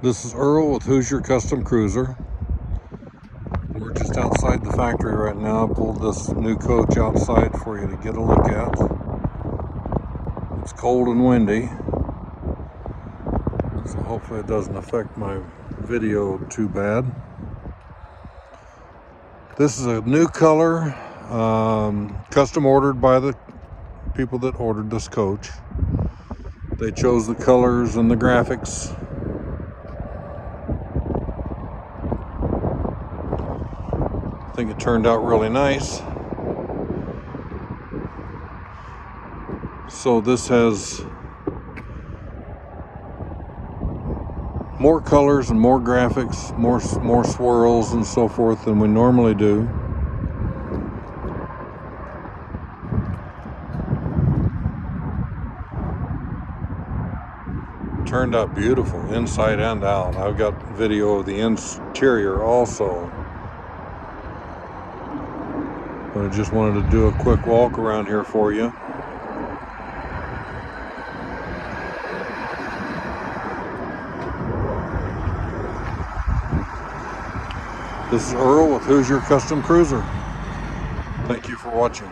This is Earl with Hoosier Custom Cruiser. We're just outside the factory right now. I pulled this new coach outside for you to get a look at. It's cold and windy, so hopefully it doesn't affect my video too bad. This is a new color, custom ordered by the people that ordered this coach. They chose the colors and the graphics. I think it turned out really nice. So this has more colors and more graphics, more swirls and so forth than we normally do. Turned out beautiful inside and out. I've got video of the interior also. But I just wanted to do a quick walk around here for you. This is Earl with Hoosier Custom Cruiser. Thank you for watching.